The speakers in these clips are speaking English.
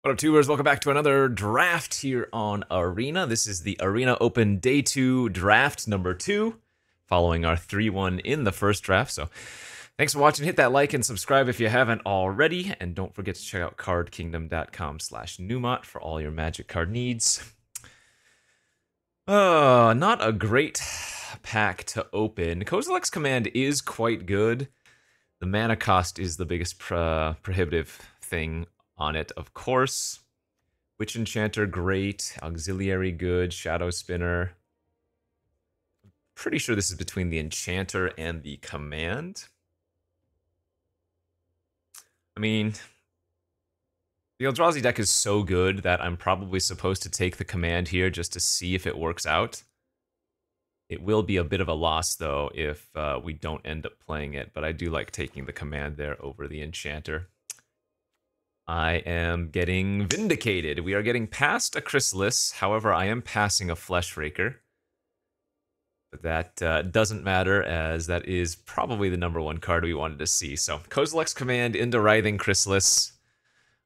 What up, tubers? Welcome back to another draft here on Arena. This is the Arena Open Day 2 draft number 2, following our 3-1 in the first draft. So thanks for watching. Hit that like and subscribe if you haven't already. And don't forget to check out cardkingdom.com/Numot for all your Magic card needs. Not a great pack to open. Kozilek's Command is quite good. The mana cost is the biggest prohibitive thing on it, of course. Witch Enchanter, great. Auxiliary, good. Shadow Spinner. Pretty sure this is between the Enchanter and the Command. I mean, the ELDRAZI deck is so good that I'm probably supposed to take the Command here just to see if it works out. It will be a bit of a loss, though, if we don't end up playing it, but I do like taking the Command there over the Enchanter. I am getting vindicated. We are getting past a Chrysalis. However, I am passing a Fleshraker. But that doesn't matter, as that is probably the #1 card we wanted to see. So, Kozilek's Command into Writhing Chrysalis.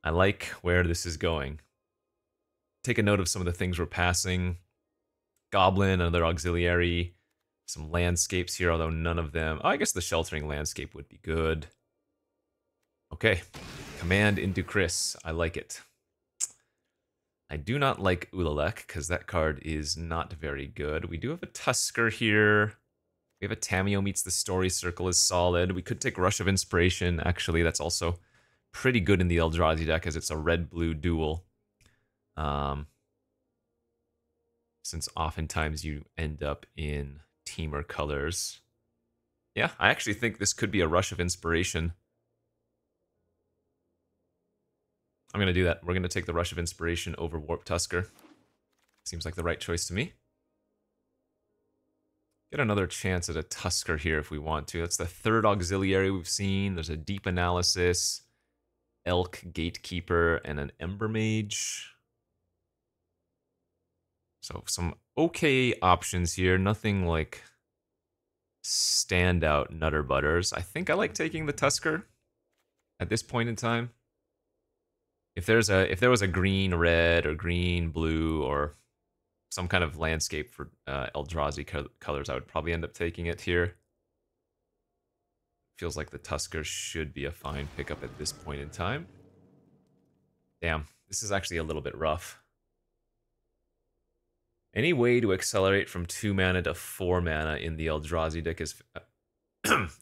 I like where this is going. Take a note of some of the things we're passing. Goblin, another Auxiliary. Some landscapes here, although none of them... Oh, I guess the Sheltering Landscape would be good. Okay. Command into Chris. I like it. I do not like Ulalek, because that card is not very good. We do have a Tusker here. We have a Tamiyo meets the Story Circle is solid. We could take Rush of Inspiration. Actually, that's also pretty good in the ELDRAZI deck, as it's a red-blue dual. Since oftentimes you end up in teamer colors. Yeah, I actually think this could be a Rush of Inspiration. I'm going to do that. We're going to take the Rush of Inspiration over Warp Tusker. Seems like the right choice to me. Get another chance at a Tusker here if we want to. That's the third Auxiliary we've seen. There's a Deep Analysis, Elk, Gatekeeper, and an Ember Mage. So some okay options here. Nothing like standout nutter butters. I think I like taking the Tusker at this point in time. If there was a green red or green blue or some kind of landscape for ELDRAZI colors, I would probably end up taking it here. Feels like the Tusker should be a fine pickup at this point in time. Damn, this is actually a little bit rough. Any way to accelerate from 2 mana to 4 mana in the ELDRAZI deck is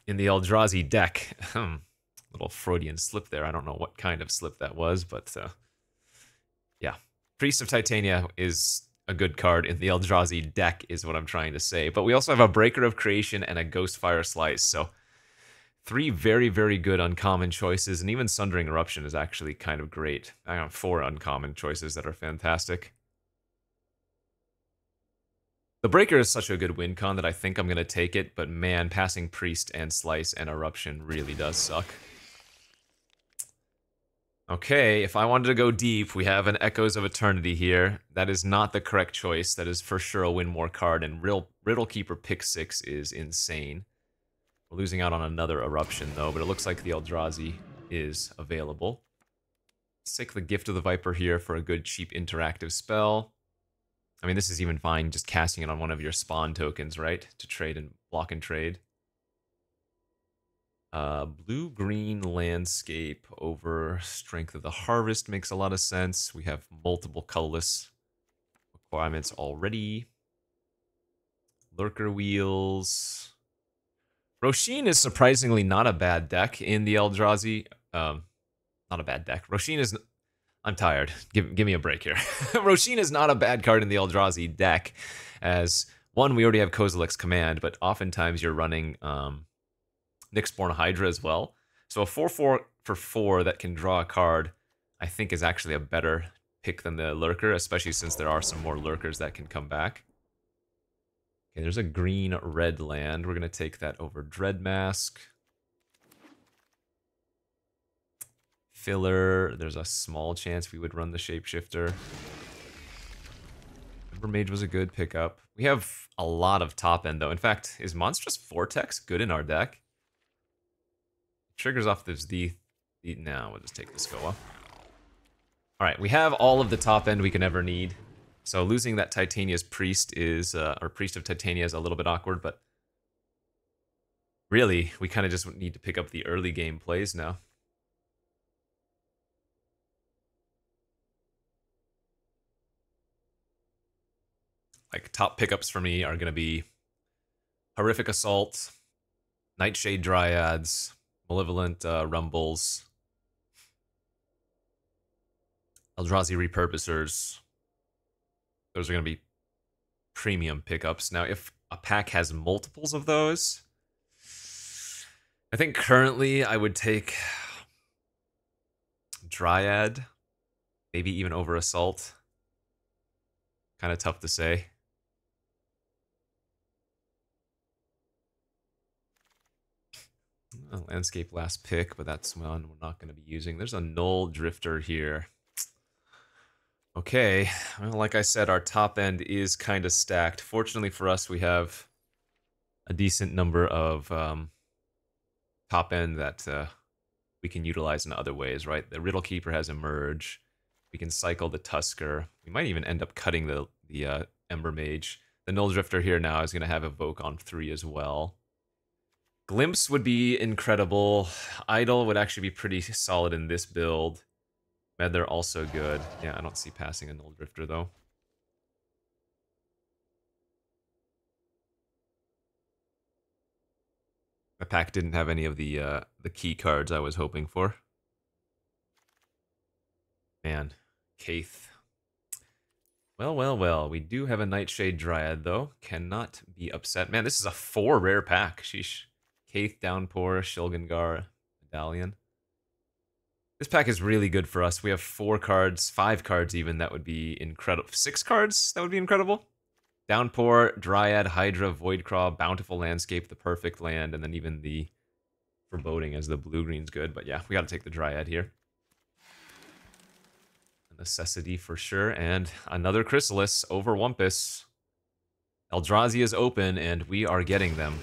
in the ELDRAZI deck. Little Freudian slip there. I don't know what kind of slip that was, but yeah. Priest of Titania is a good card in the ELDRAZI deck, is what I'm trying to say. But we also have a Breaker of Creation and a Ghostfire Slice, so 3 very, very good uncommon choices, and even Sundering Eruption is actually kind of great. I have 4 uncommon choices that are fantastic. The Breaker is such a good win con that I think I'm going to take it, but man, passing Priest and Slice and Eruption really does suck. Okay, if I wanted to go deep, we have an Echoes of Eternity here. That is not the correct choice. That is for sure a win more card, and Riddlekeeper pick 6 is insane. We're losing out on another Eruption, though, but it looks like the ELDRAZI is available. Let's take the Gift of the Viper here for a good, cheap, interactive spell. I mean, this is even fine, just casting it on one of your spawn tokens, right? To trade and block and trade. Blue-green landscape over Strength of the Harvest makes a lot of sense. We have multiple colorless requirements already. Lurker Wheels. Roshin is surprisingly not a bad deck in the ELDRAZI. Not a bad deck. Roshin is... I'm tired. Give me a break here. Roshin is not a bad card in the ELDRAZI deck, as, one, we already have Kozilek's Command, but oftentimes you're running... Nyxborn Hydra as well. So a 4/4 for 4 that can draw a card, I think, is actually a better pick than the Lurker, especially since there are some more Lurkers that can come back. Okay, there's a green-red land. We're going to take that over Dread Mask. Filler. There's a small chance we would run the Shapeshifter. Ember Mage was a good pickup. We have a lot of top end, though. In fact, is Monstrous Vortex good in our deck? Triggers off this no, we'll just take the Skoa. Alright, we have all of the top end we can ever need. So losing that Titania's Priest is, or Priest of Titania is a little bit awkward, but really, we kind of just need to pick up the early game plays now. Like, top pickups for me are going to be Horrific Assault, Nightshade Dryads, Malevolent Rumbles, Eldrazi Repurposers. Those are going to be premium pickups. Now, if a pack has multiples of those, I think currently I would take Dryad, maybe even over Assault. Kind of tough to say. Landscape last pick, but that's one we're not going to be using. There's a Null Drifter here. Okay, well, like I said, our top end is kind of stacked. Fortunately for us, we have a decent number of top end that we can utilize in other ways, right? The Riddle Keeper has Emerge. We can cycle the Tusker. We might even end up cutting the Ember Mage. The Null Drifter here now is going to have Evoke on 3 as well. Glimpse would be incredible. Idol would actually be pretty solid in this build. Meddler also good. Yeah, I don't see passing a Null Drifter though. The pack didn't have any of the key cards I was hoping for. Man, Kaith. Well, well, well. We do have a Nightshade Dryad though. Cannot be upset. Man, this is a 4 rare pack. Sheesh. Kaith, Downpour, Shilgengar, Medallion. This pack is really good for us. We have 4 cards, 5 cards even, that would be incredible. 6 cards, that would be incredible. Downpour, Dryad, Hydra, Voidcraw, Bountiful Landscape, the Perfect Land, and then even the Foreboding as the blue-green's good. But yeah, we gotta take the Dryad here. A necessity for sure, and another Chrysalis over Wumpus. Eldrazi is open, and we are getting them.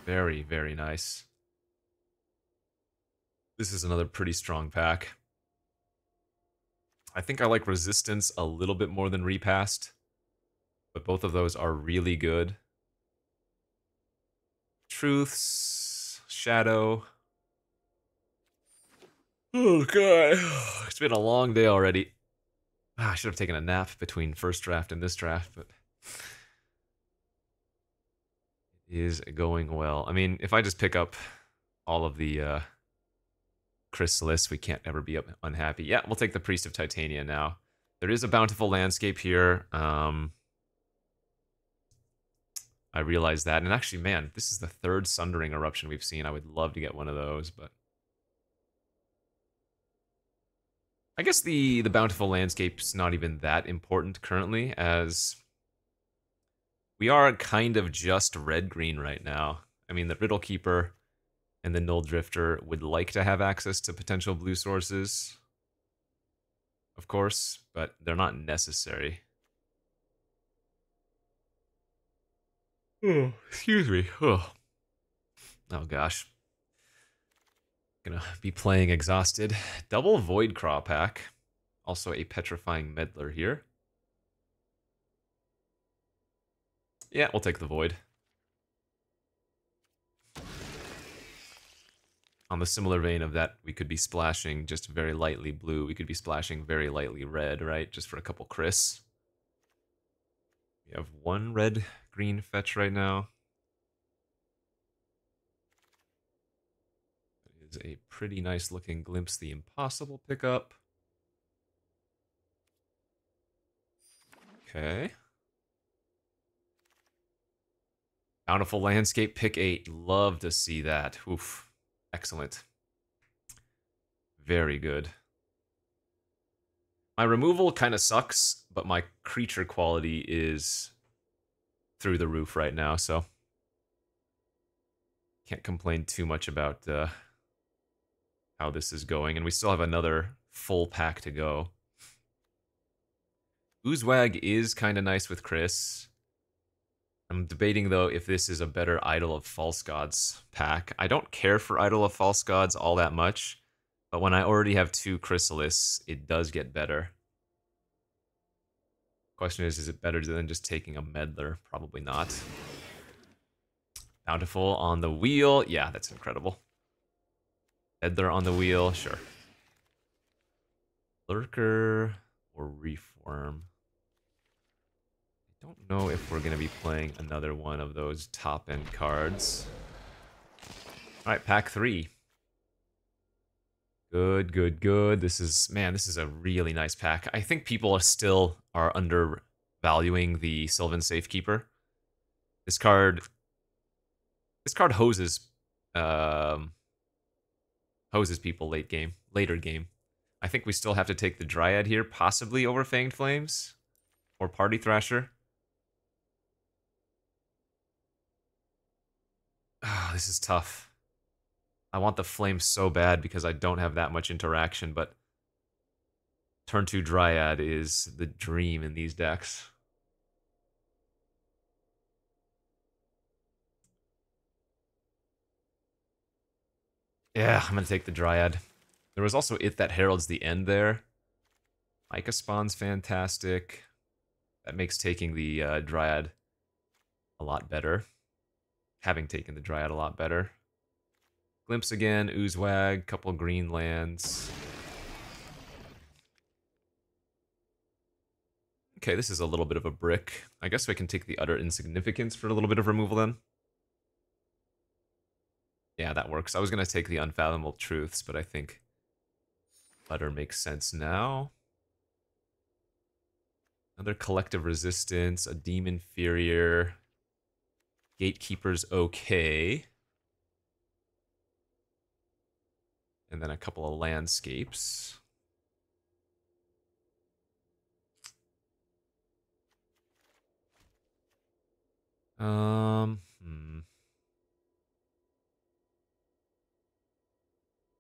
Very, very nice. This is another pretty strong pack. I think I like Resistance a little bit more than Repast, but both of those are really good. Truths, Shadow. Oh god, it's been a long day already. I should have taken a nap between first draft and this draft, but it is going well. I mean, if I just pick up all of the Chrysalis, we can't ever be unhappy. Yeah, we'll take the Priest of Titania now. There is a Bountiful Landscape here. I realize that. And actually, man, this is the 3rd Sundering Eruption we've seen. I would love to get one of those, but I guess the Bountiful Landscape's not even that important currently, as we are kind of just red-green right now. I mean, the Riddle Keeper and the Null Drifter would like to have access to potential blue sources, of course, but they're not necessary. Oh, excuse me. Oh gosh. Gonna be playing exhausted. Double Voidcraw pack. Also a Petrifying Meddler here. Yeah, we'll take the Void. On the similar vein of that, we could be splashing just very lightly blue. We could be splashing very lightly red, right? Just for a couple Chris. We have 1 red-green fetch right now. It is a pretty nice looking Glimpse the Impossible pickup. Okay. Bountiful Landscape, pick 8. Love to see that. Oof. Excellent. Very good. My removal kind of sucks, but my creature quality is through the roof right now, so can't complain too much about how this is going. And we still have another full pack to go. Oozewag is kind of nice with Chris. I'm debating, though, if this is a better Idol of False Gods pack. I don't care for Idol of False Gods all that much, But when I already have 2 Chrysalis, it does get better. Question is it better than just taking a Meddler? Probably not. Bountiful on the wheel. Yeah, that's incredible. Meddler on the wheel, sure. Lurker or Reform. I don't know if we're going to be playing another one of those top-end cards. Alright, pack 3. Good, good, good. This is, man, this is a really nice pack. I think people are undervaluing the Sylvan Safekeeper. This card hoses people later game. I think we still have to take the Dryad here, possibly over Fanged Flames or Party Thrasher. Ah, this is tough. I want the Flame so bad because I don't have that much interaction, but turn 2 Dryad is the dream in these decks. Yeah, I'm gonna take the Dryad. There was also It That Heralds the End there. Ica Spawn's fantastic. That makes taking the Dryad a lot better. Having taken the Dryad a lot better. Glimpse again, Oozewag, couple green lands. Okay, this is a little bit of a brick. I guess we can take the Utter Insignificance for a little bit of removal then. Yeah, that works. I was going to take the Unfathomable Truths, but I think Utter makes sense now. Another Collective Resistance, a Demon Inferior. Gatekeeper's okay. And then a couple of landscapes.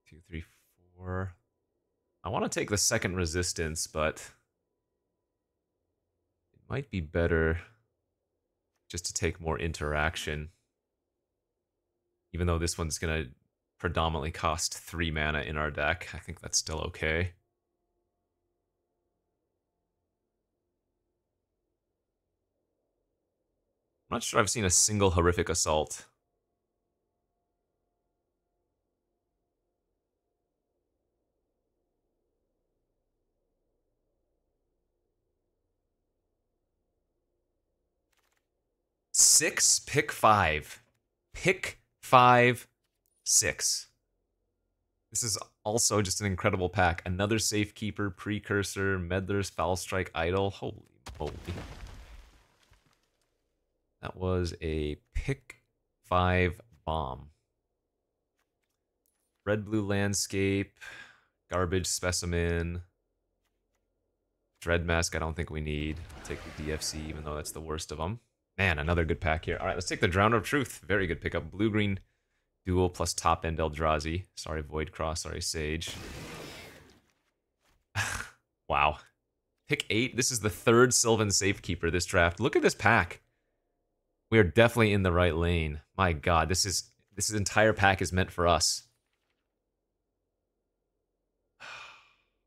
Two, three, four. I want to take the second resistance, but it might be better just to take more interaction. Even though this one's going to predominantly cost 3 mana in our deck, I think that's still okay. I'm not sure I've seen a single Horrific Assault. Six, pick 5. Pick 5, 6. This is also just an incredible pack. Another Safekeeper, Precursor, Meddler's Foul Strike, Idol. Holy moly. That was a pick 5 bomb. Red-blue landscape, garbage specimen, Dread Mask I don't think we need. I'll take the DFC even though that's the worst of them. Man, another good pack here. Alright, let's take the Drowner of Truth. Very good pickup. Blue-green dual plus top-end Eldrazi. Sorry, Void Cross. Sorry, Sage. Wow. Pick 8. This is the 3rd Sylvan Safekeeper this draft. Look at this pack. We are definitely in the right lane. My god, this entire pack is meant for us.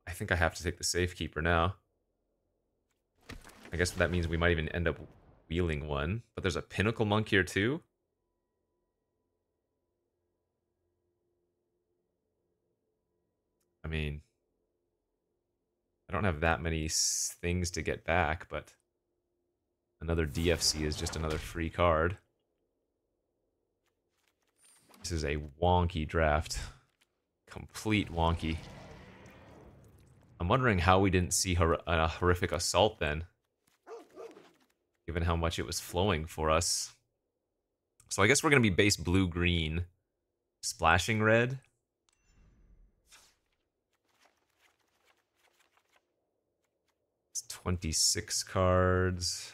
I think I have to take the Safekeeper now. I guess that means we might even end up wheeling one. But there's a Pinnacle Monk here too. I mean, I don't have that many things to get back, but another DFC is just another free card. This is a wonky draft. Complete wonky. I'm wondering how we didn't see a Horrific Assault then, given how much it was flowing for us. So I guess we're going to be base blue-green, splashing red. It's 26 cards.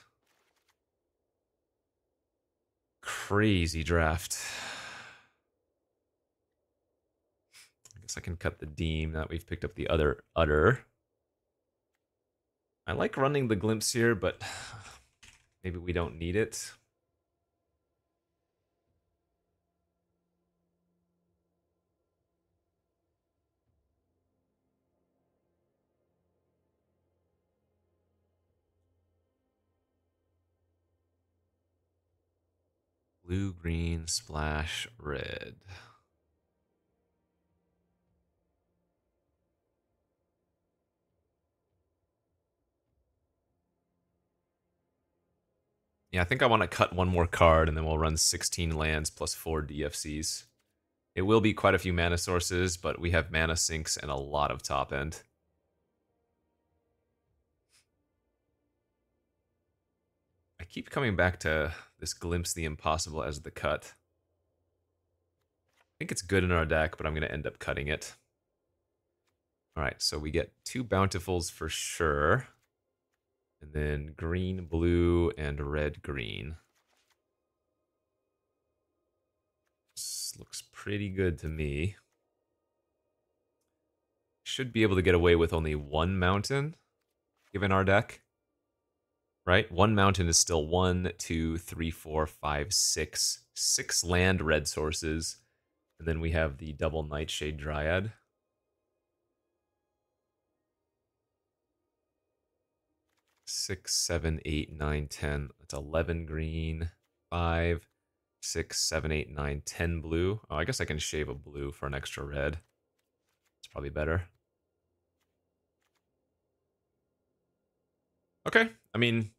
Crazy draft. I guess I can cut the Deem now that we've picked up the other Utter. I like running the Glimpse here, but maybe we don't need it. Blue, green, splash, red. Yeah, I think I want to cut one more card, and then we'll run 16 lands plus 4 DFCs. It will be quite a few mana sources, but we have mana sinks and a lot of top end. I keep coming back to this Glimpse the Impossible as the cut. I think it's good in our deck, but I'm going to end up cutting it. Alright, so we get 2 Bountifuls for sure. And then green, blue, and red, green. This looks pretty good to me. Should be able to get away with only 1 mountain, given our deck. Right? 1 mountain is still 1, 2, 3, 4, 5, 6. 6 land red sources. And then we have the double Nightshade Dryad. 6, 7, 8, 9, 10. That's 11 green. 5, 6, 7, 8, 9, 10 blue. Oh, I guess I can shave a blue for an extra red. It's probably better. Okay, I mean,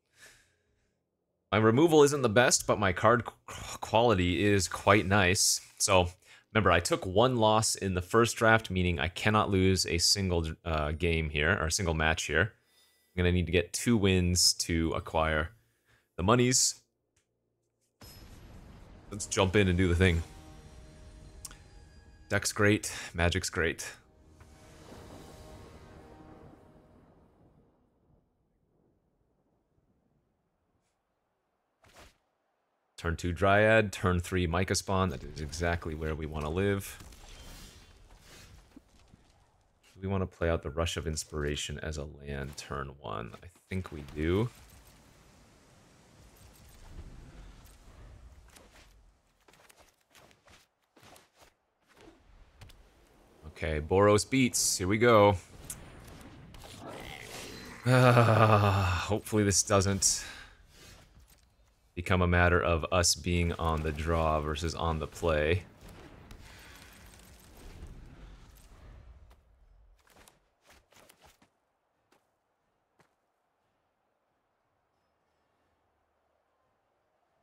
my removal isn't the best, but my card quality is quite nice. So, remember, I took 1 loss in the first draft, meaning I cannot lose a single game here, or a single match here. I'm going to need to get 2 wins to acquire the monies. Let's jump in and do the thing. Deck's great, Magic's great. Turn 2 Dryad, turn 3 Micah Spawn. That is exactly where we want to live. We want to play out the Rush of Inspiration as a land turn 1. I think we do. Okay, Boros beats. Here we go. Hopefully this doesn't become a matter of us being on the draw versus on the play.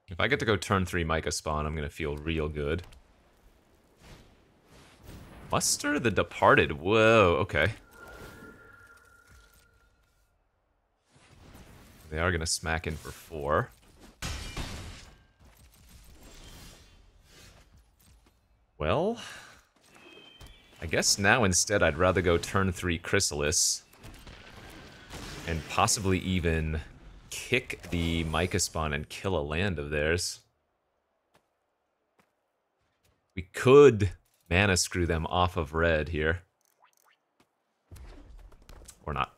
If I get to go turn 3 Micah Spawn, I'm going to feel real good. Muster the Departed. Whoa, okay. They are going to smack in for 4. Well, I guess now instead I'd rather go turn 3 Chrysalis and possibly even kick the Micah Spawn and kill a land of theirs. We could mana screw them off of red here. Or not.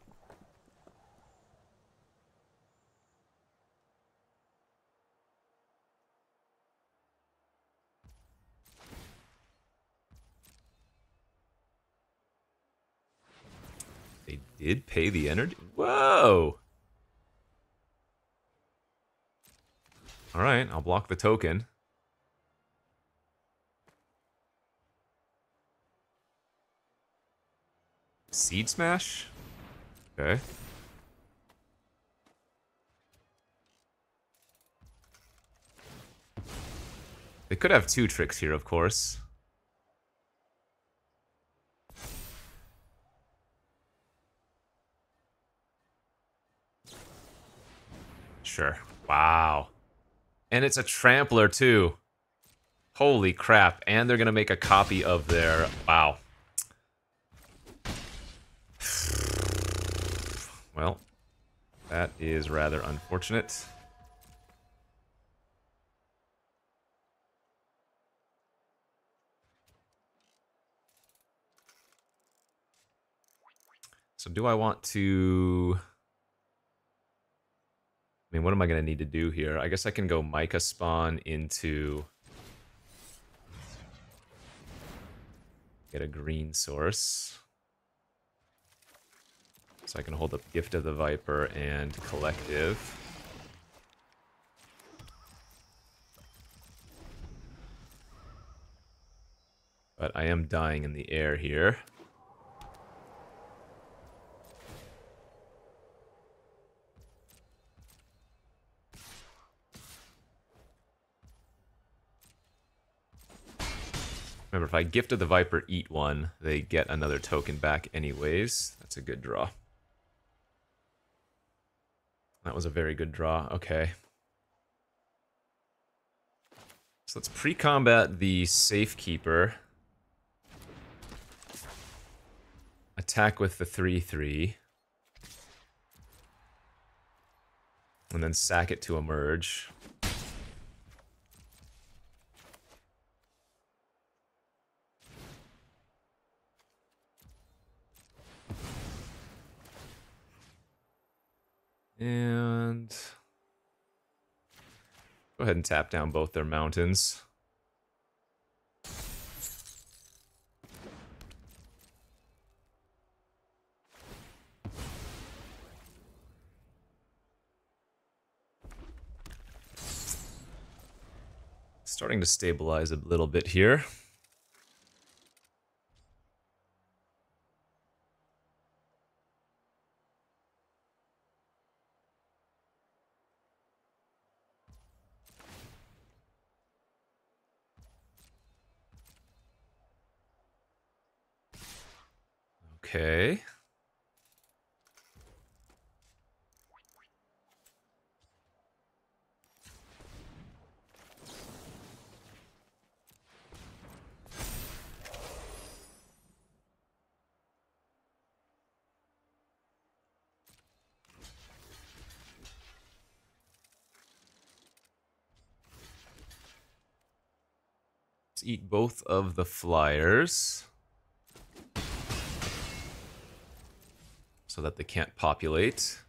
They did pay the energy. Whoa! Alright, I'll block the token. Seed Smash? Okay. They could have 2 tricks here, of course. Sure. Wow. And it's a trampler, too. Holy crap. And they're going to make a copy of their... Wow. Well, that is rather unfortunate. So do I want to... I mean, what am I going to need to do here? I guess I can go Micah Spawn into... Get a green source. So I can hold up Gift of the Viper and Collective. But I am dying in the air here. Remember, if I gifted the Viper eat one, they get another token back anyways. That's a good draw. That was a very good draw. Okay. So let's pre-combat the Safekeeper. Attack with the 3/3. And then sack it to emerge. And go ahead and tap down both their mountains. Starting to stabilize a little bit here. Okay. Let's eat both of the flyers. So that they can't populate.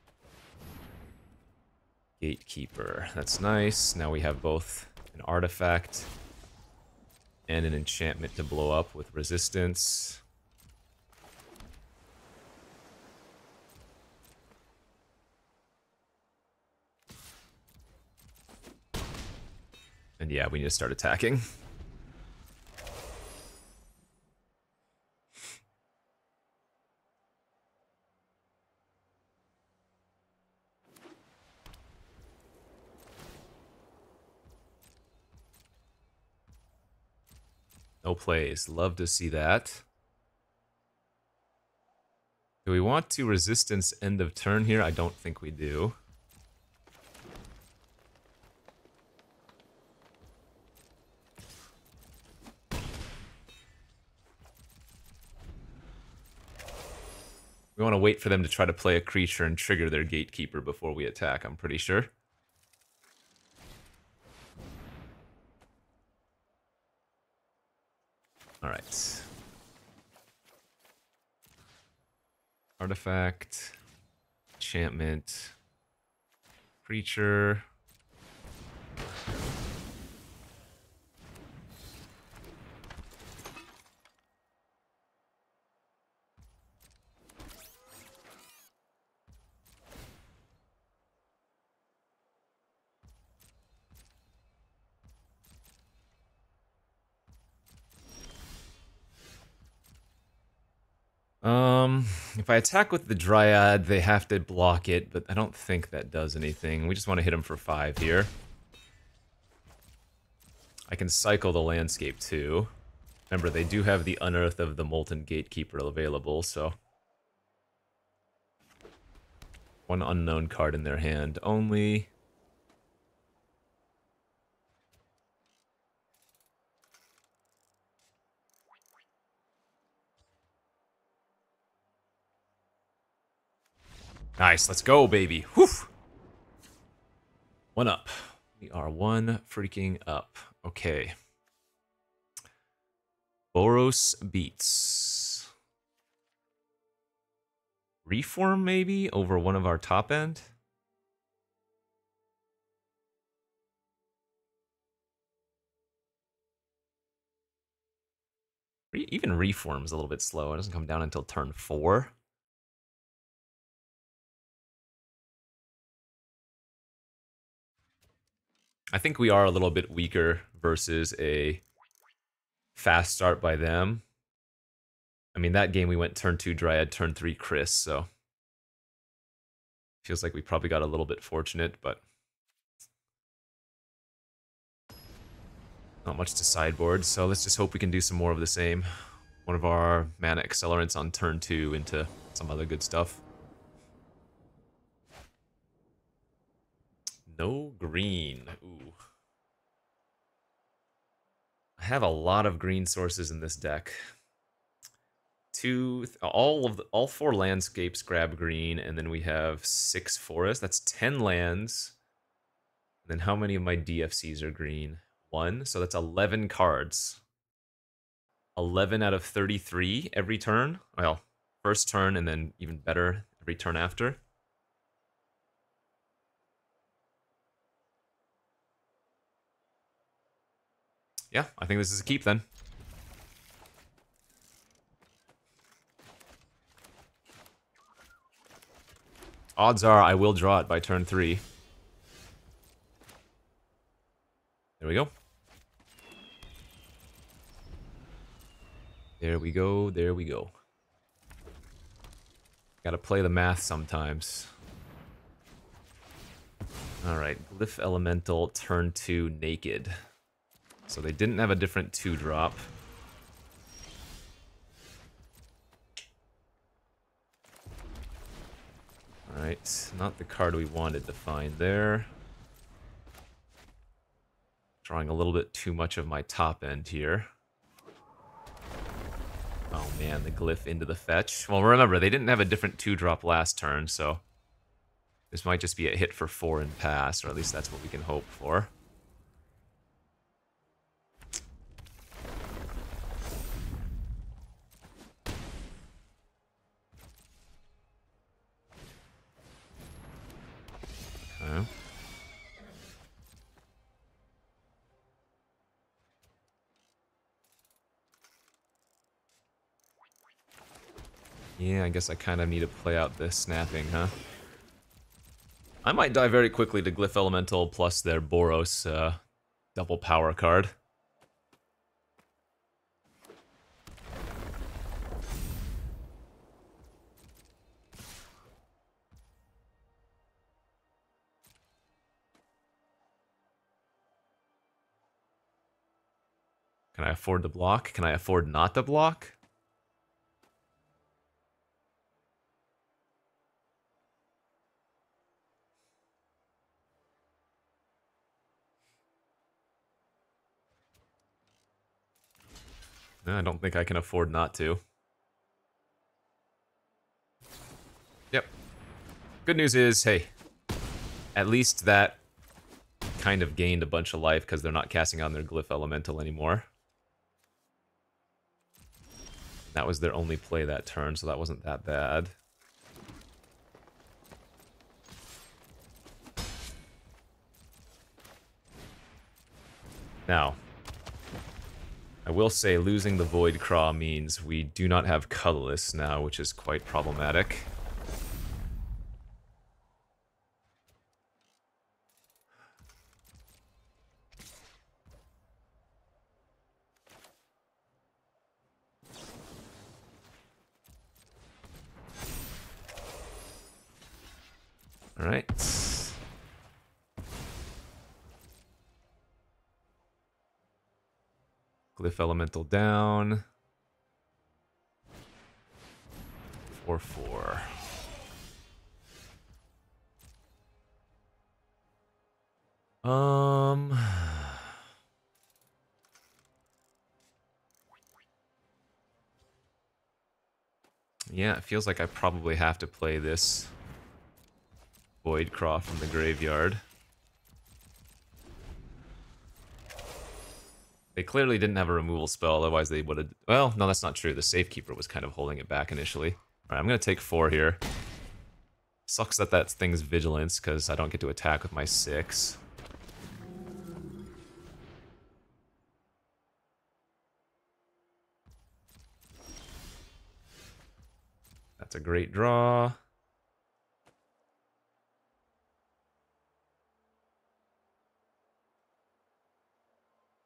Gatekeeper. That's nice. Now we have both an artifact and an enchantment to blow up with resistance. And yeah, we need to start attacking. No plays. Love to see that. Do we want to resistance end of turn here? I don't think we do. We want to wait for them to try to play a creature and trigger their Gatekeeper before we attack, I'm pretty sure. Alright. Artifact. Enchantment. Creature. If I attack with the Dryad, they have to block it, but I don't think that does anything. We just want to hit them for 5 here. I can cycle the landscape too. Remember, they do have the Unearth of the Molten Gatekeeper available, so... One unknown card in their hand only. Nice, let's go, baby. Whew! 1 up. We are 1 freaking up. Okay. Boros Beats. Reform, maybe, over one of our top end? Even Reform is a little bit slow. It doesn't come down until turn 4. I think we are a little bit weaker versus a fast start by them. I mean, that game we went turn 2 Dryad, turn 3 Chris, so feels like we probably got a little bit fortunate, but not much to sideboard, so let's just hope we can do some more of the same. One of our mana accelerants on turn 2 into some other good stuff. No green. Ooh. I have a lot of green sources in this deck. All 4 landscapes grab green, and then we have 6 forests. That's 10 lands. And then how many of my DFCs are green? 1, so that's 11 cards. 11 out of 33 every turn. Well, first turn and then even better every turn after. Yeah, I think this is a keep then. Odds are I will draw it by turn 3. There we go. There we go, there we go. Gotta play the math sometimes. Alright, Glyph Elemental, turn 2, Naked. So they didn't have a different 2-drop. Alright, not the card we wanted to find there. Drawing a little bit too much of my top end here. Oh man, the Glyph into the fetch. Well, remember, they didn't have a different 2-drop last turn, so this might just be a hit for 4 and pass, or at least that's what we can hope for. Okay. Yeah, I guess I kind of need to play out this snapping, huh? I might die very quickly to Glyph Elemental plus their Boros double power card. Can I afford to block? Can I afford not to block? No, I don't think I can afford not to. Yep. Good news is, hey, at least that kind of gained a bunch of life because they're not casting on their Glyph Elemental anymore. That was their only play that turn, so that wasn't that bad. Now, I will say losing the Void Craw means we do not have Colorless now, which is quite problematic. Alright. Glyph Elemental down. 4/4. Yeah, it feels like I probably have to play this Void Craw from the graveyard. They clearly didn't have a removal spell, otherwise they would have... Well, no, that's not true. The Safekeeper was kind of holding it back initially. Alright, I'm going to take 4 here. Sucks that that thing's Vigilance, because I don't get to attack with my 6. That's a great draw.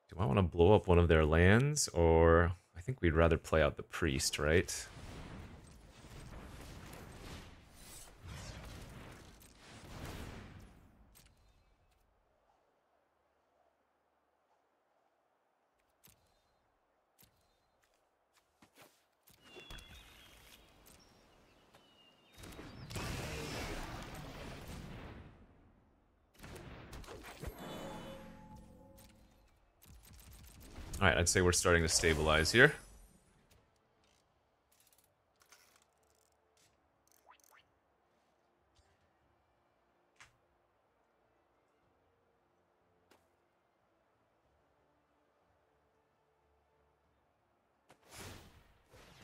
Do Do I want to blow up one of their lands, or I think we'd rather play out the priest, right? Alright, I'd say we're starting to stabilize here.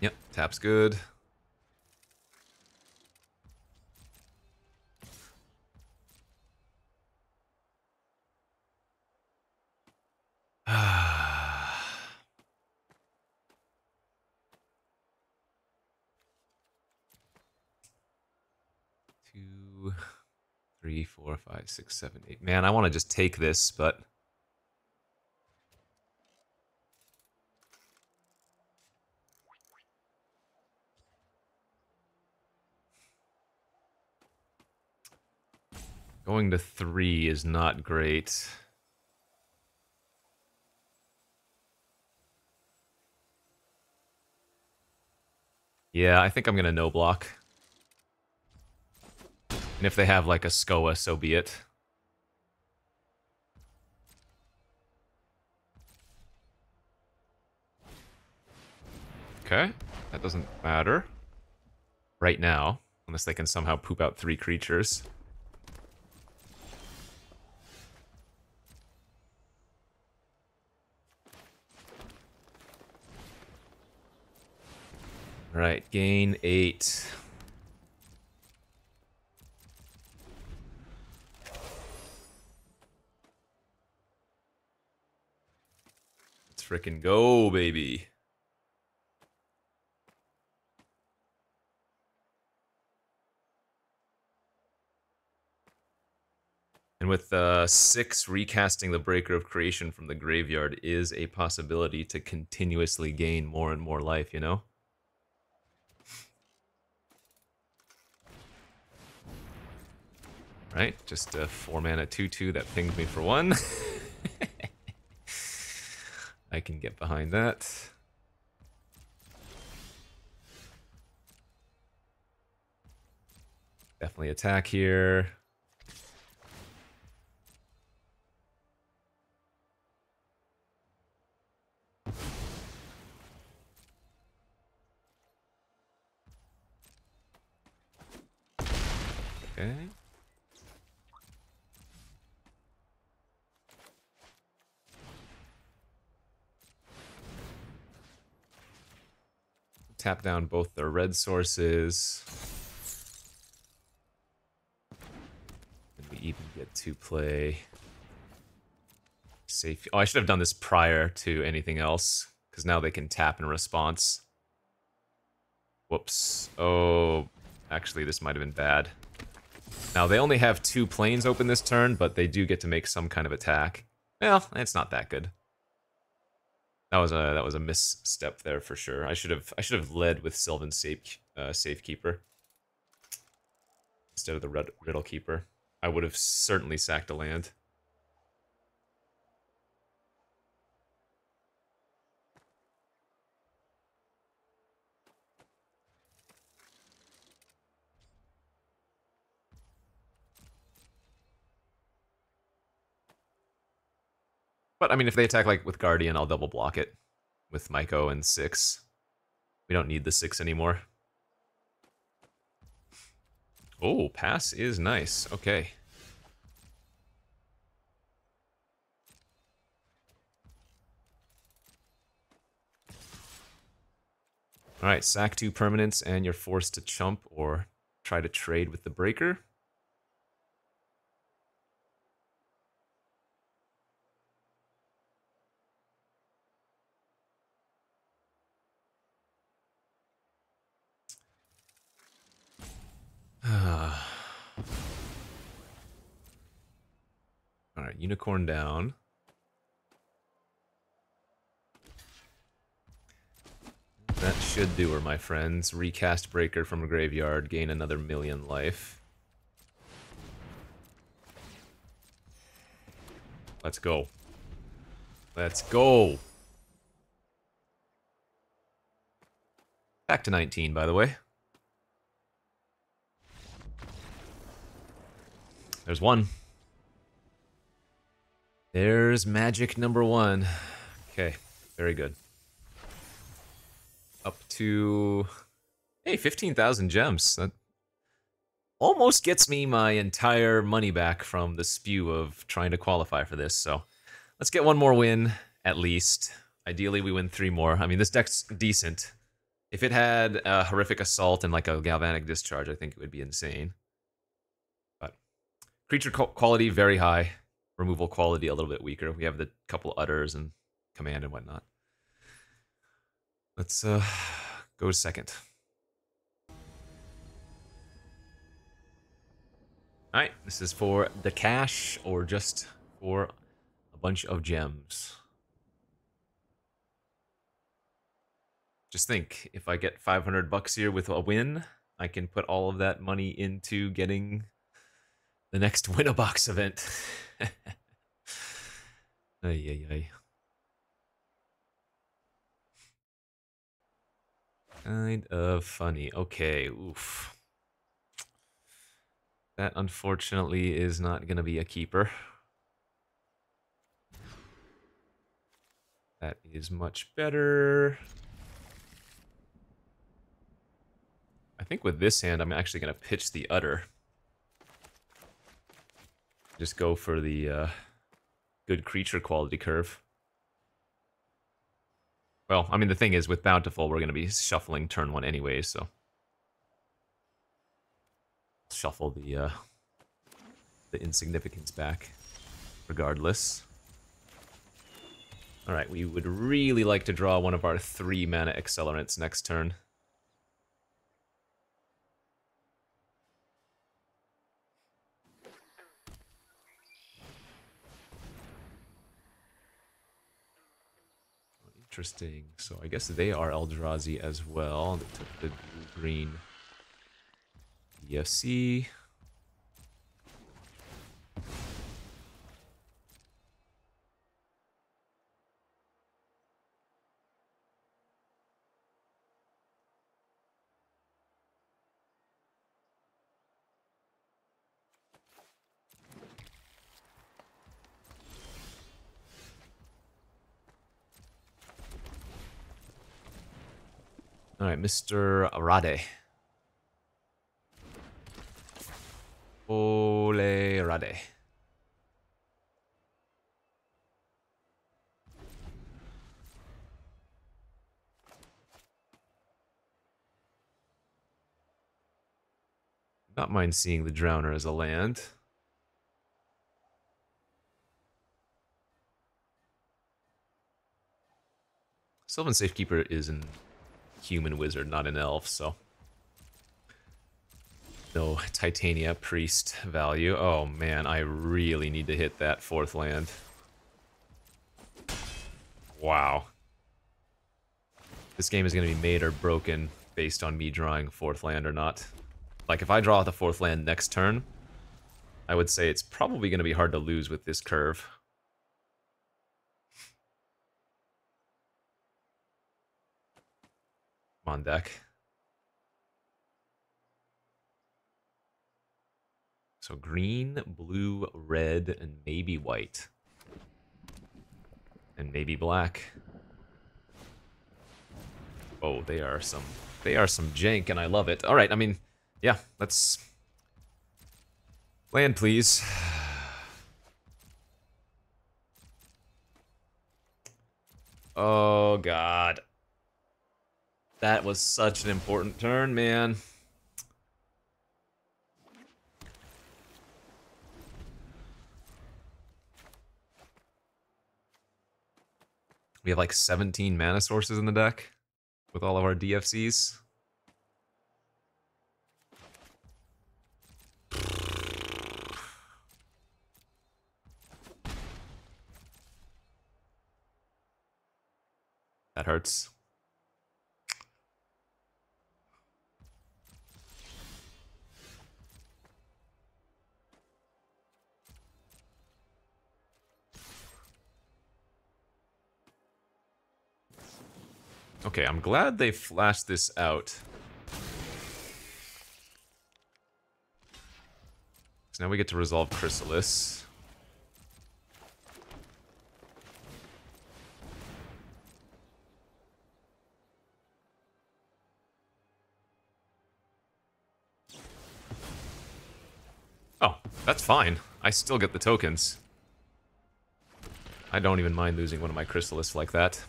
Yep, tap's good. Two, 3, 4, 5, 6, 7, 8. Man, I want to just take this, but going to 3 is not great. Yeah, I think I'm gonna no block. And if they have like a SCOA, so be it. Okay, that doesn't matter. Right now, unless they can somehow poop out 3 creatures. Alright, gain 8. Let's frickin' go, baby. And with 6, recasting the Breaker of Creation from the graveyard is a possibility to continuously gain more and more life, you know? Right, just a 4-mana 2/2 that pinged me for 1. I can get behind that. Definitely attack here. Okay. Tap down both their red sources. And we even get to play safe. Oh, I should have done this prior to anything else, because now they can tap in response. Whoops. Oh, actually, this might have been bad. Now, they only have 2 planes open this turn, but they do get to make some kind of attack. Well, it's not that good. That was a misstep there for sure. I should have led with Sylvan Safekeeper instead of the Riddle Keeper. I would have certainly sacked a land. But I mean, if they attack like with Guardian, I'll double block it with Myco and 6. We don't need the 6 anymore. Oh, pass is nice. Okay. Alright, sack 2 permanents and you're forced to chump or try to trade with the Breaker. Alright, Unicorn down. should do her, my friends. Recast Breaker from a graveyard, gain another 1,000,000 life. Let's go. Let's go! Back to 19, by the way. There's one. There's magic number 1. Okay, very good. Up to... Hey, 15,000 gems. That almost gets me my entire money back from the spew of trying to qualify for this, so... Let's get one more win, at least. Ideally, we win 3 more. I mean, this deck's decent. If it had a horrific assault and like a galvanic discharge, I think it would be insane. But creature quality very high. Removal quality a little bit weaker. We have the couple utters and command and whatnot. Let's go second. Alright, this is for the cash or just for a bunch of gems. Just think, if I get 500 bucks here with a win, I can put all of that money into getting the next Win-A-Box event. Ay, ay, ay. Kind of funny. Okay, oof. That unfortunately is not going to be a keeper. That is much better. I think with this hand, I'm actually going to pitch the Utter. Just go for the good creature quality curve. Well, I mean, the thing is, with Bountiful, we're going to be shuffling turn 1 anyway, so... Shuffle the insignificance back, regardless. Alright, we would really like to draw one of our 3 mana accelerants next turn. Interesting. So I guess they are ELDRAZI as well. They took the blue-green EFC. Alright, Mr. Rade. Ole Rade. Not mind seeing the Drowner as a land. Sylvan Safekeeper is an human wizard, not an elf, so no Titania Priest value. Oh man, I really need to hit that 4th land. Wow. This game is going to be made or broken based on me drawing 4th land or not. Like, if I draw the 4th land next turn, I would say it's probably going to be hard to lose with this curve. Come on, deck. So green, blue, red, and maybe white. And maybe black. Oh, they are some jank, and I love it. Alright, I mean, yeah, let's... Land, please. Oh, God. That was such an important turn, man. We have like 17 mana sources in the deck with all of our DFCs. That hurts. Okay, I'm glad they flashed this out. So now we get to resolve Chrysalis. Oh, that's fine. I still get the tokens. I don't even mind losing one of my Chrysalis like that.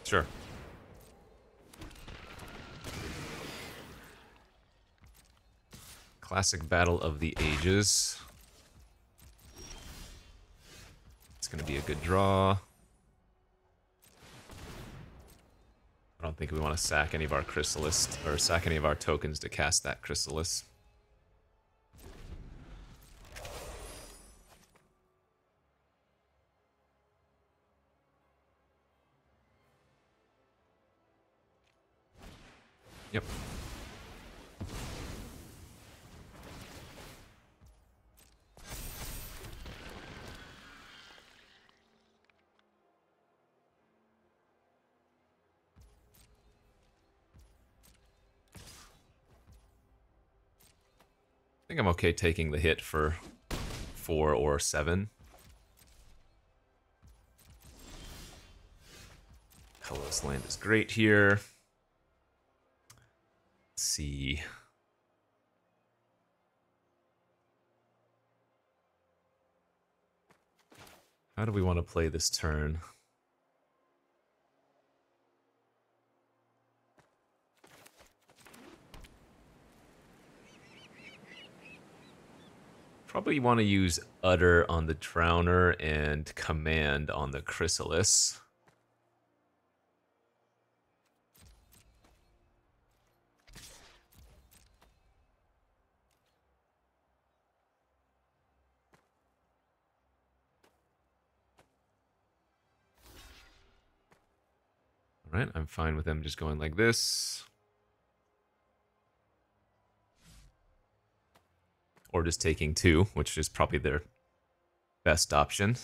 Sure. Classic Battle of the Ages. It's going to be a good draw. I don't think we want to sack any of our Chrysalis, or sack any of our tokens to cast that Chrysalis. Yep. I think I'm okay taking the hit for 4 or 7. Colorless land is great here. Let's see. How do we want to play this turn? Probably want to use Utter on the Drowner and Command on the Chrysalis. Alright, I'm fine with them just going like this. Or just taking 2, which is probably their best option.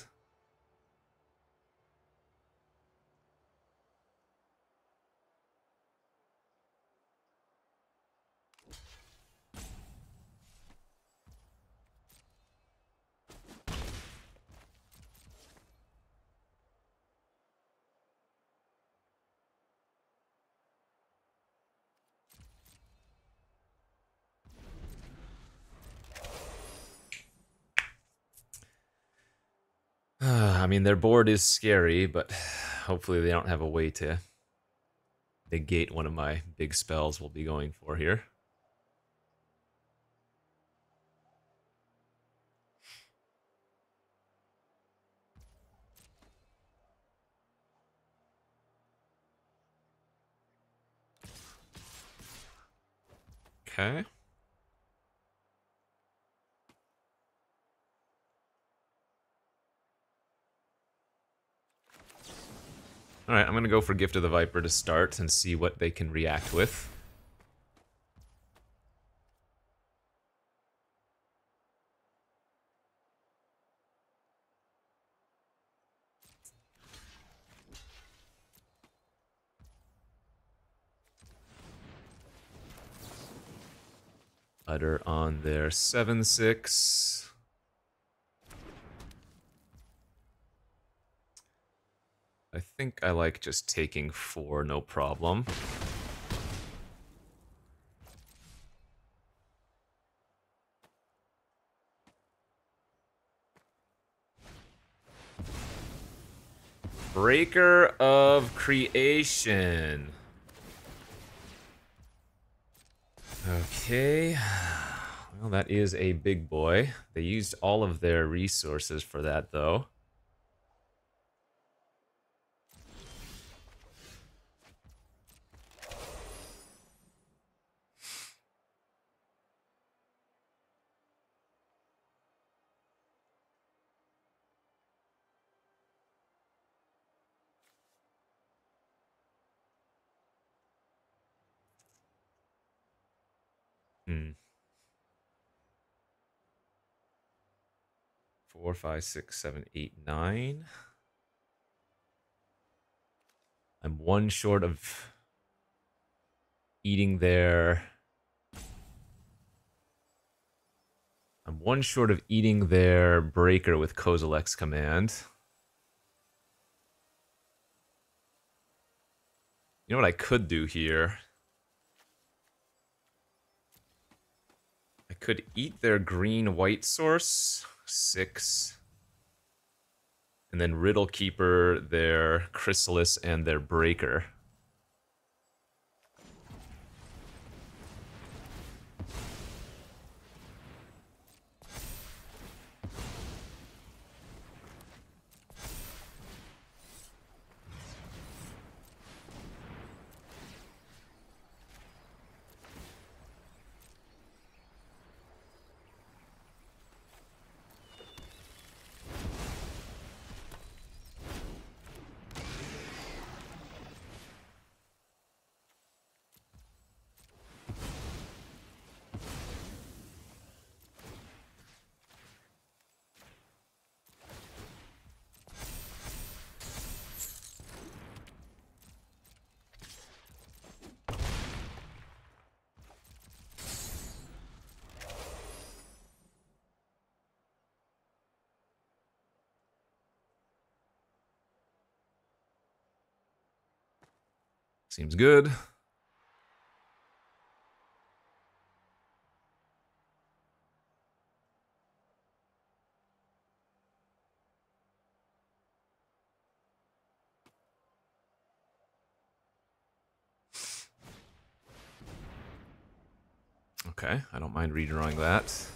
I mean, their board is scary, but hopefully they don't have a way to negate one of my big spells we'll be going for here. Okay. Alright, I'm gonna go for Gift of the Viper to start and see what they can react with. Utter on their 7/6. I think I like just taking 4, no problem. Breaker of Creation. Okay. Well, that is a big boy. They used all of their resources for that, though. Hmm. 4, 5, 6, 7, 8, 9. I'm one short of eating their... I'm one short of eating their breaker with Kozilek's command. You know what I could do here? I could eat their green-white source, 6. And then Riddle Keeper their Chrysalis and their breaker. Seems good. Okay, I don't mind redrawing that.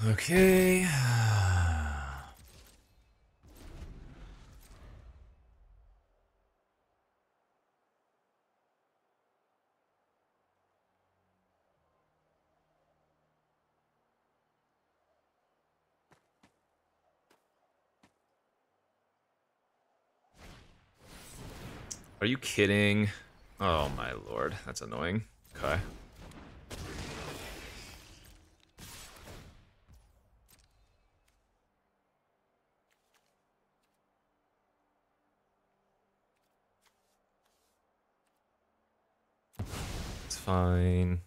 Okay. Are you kidding? Oh my lord, that's annoying. Okay. It's fine.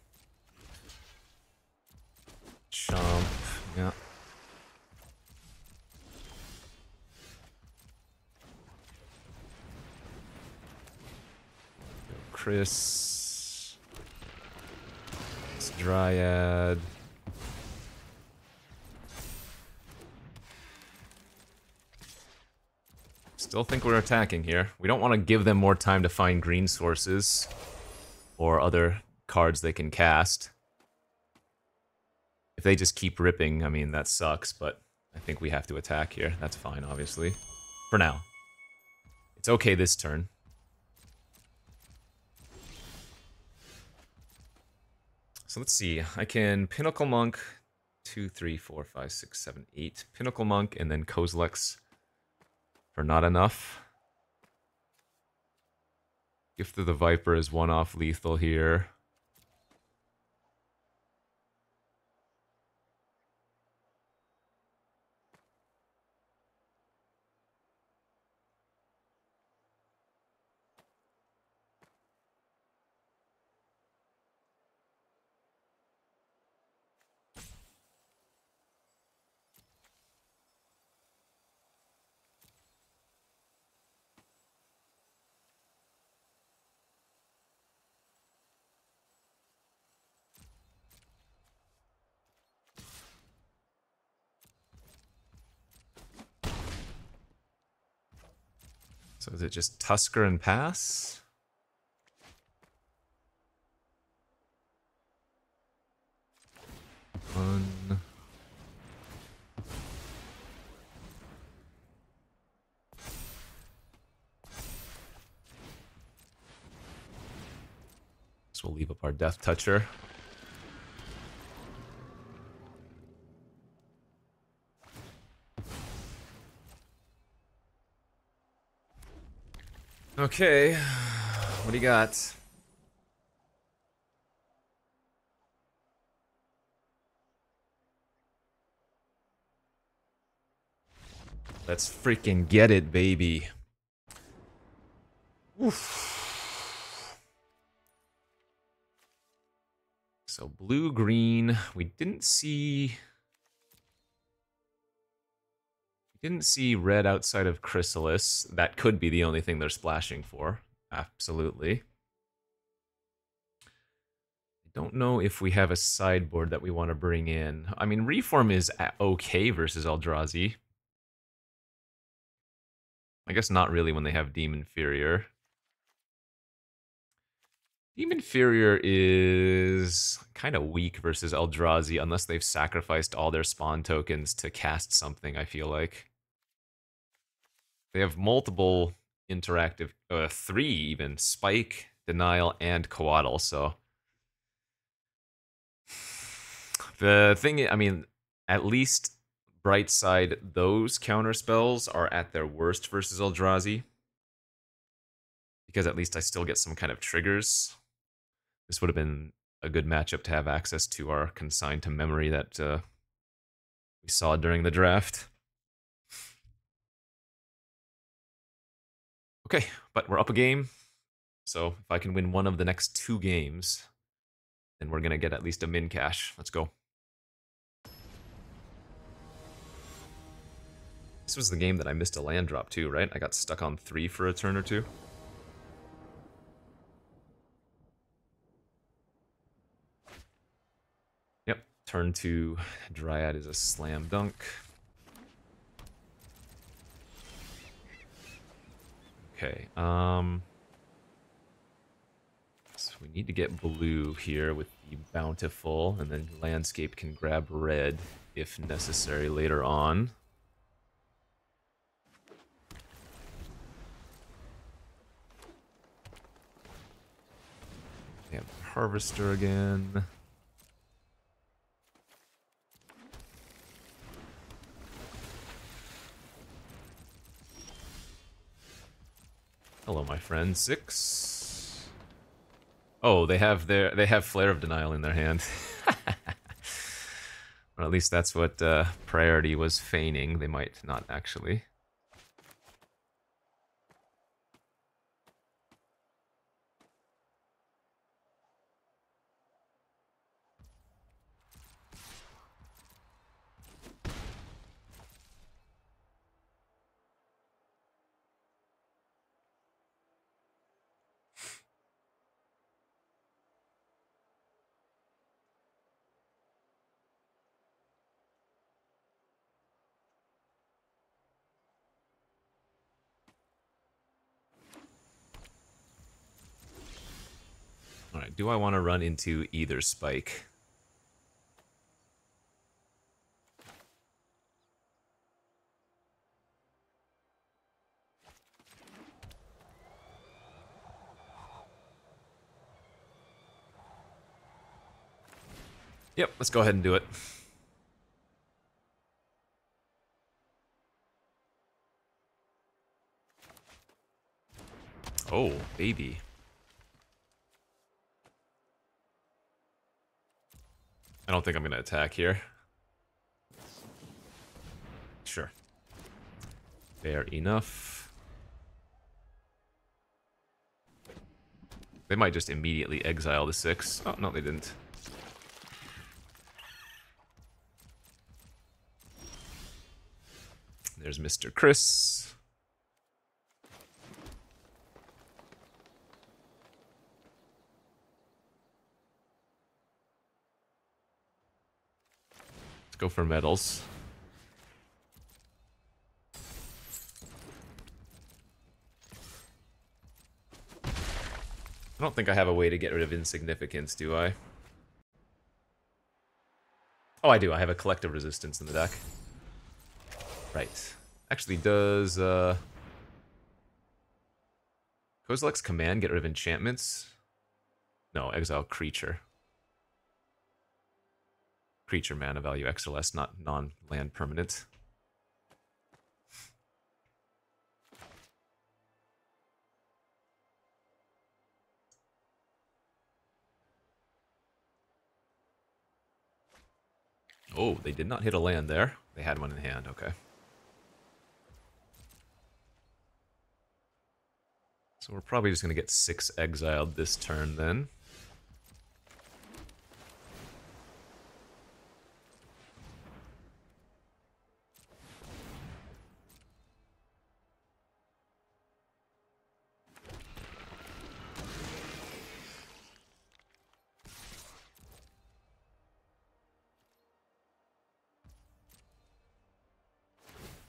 Chomp, yeah. Chris. It's Dryad. Still think we're attacking here. We don't want to give them more time to find green sources or other cards they can cast. If they just keep ripping, I mean, that sucks, but I think we have to attack here. That's fine, obviously. For now. It's okay this turn. So let's see. I can Pinnacle Monk 2, 3, 4, 5, 6, 7, 8. Pinnacle Monk and then Kozilek's for not enough. Gift of the Viper is one-off lethal here. So is it just Tusker and pass? One. So we'll leave up our Death Toucher. Okay, what do you got? Let's freaking get it, baby. Oof. So blue-green, we didn't see red outside of Chrysalis. That could be the only thing they're splashing for. Absolutely. I don't know if we have a sideboard that we want to bring in. I mean, Reform is okay versus ELDRAZI. I guess not really when they have Demon Inferior. Demon Inferior is kind of weak versus ELDRAZI unless they've sacrificed all their spawn tokens to cast something, I feel like. They have multiple interactive, 3 even, Spike, Denial, and Coatl, so... The thing, I mean, at least bright side, those counter spells are at their worst versus ELDRAZI. Because at least I still get some kind of triggers. This would have been a good matchup to have access to our consigned to memory that we saw during the draft. Okay, but we're up a game. So if I can win one of the next 2 games, then we're going to get at least a min cash. Let's go. This was the game that I missed a land drop too, right? I got stuck on 3 for a turn or 2. Yep, turn 2 Dryad is a slam dunk. Okay, so we need to get blue here with the Bountiful, and then Landscape can grab red if necessary later on. We have Harvester again. Hello, my friend. 6. Oh, they have Flare of Denial in their hand. Or at least that's what Priority was feigning. They might not actually. Alright, do I want to run into either Spike? Yep, let's go ahead and do it. Oh, baby. I don't think I'm going to attack here. Sure. Fair enough. They might just immediately exile the 6. Oh, no, they didn't. There's Mr. Chris. Let's go for medals. I don't think I have a way to get rid of insignificance, do I? Oh, I do. I have a collective resistance in the deck. Right. Actually, does Kozilek's command get rid of enchantments? No, exile creature. Creature mana value X or less, not non-land permanent. Oh, they did not hit a land there. They had one in hand, okay. So we're probably just going to get 6 exiled this turn then.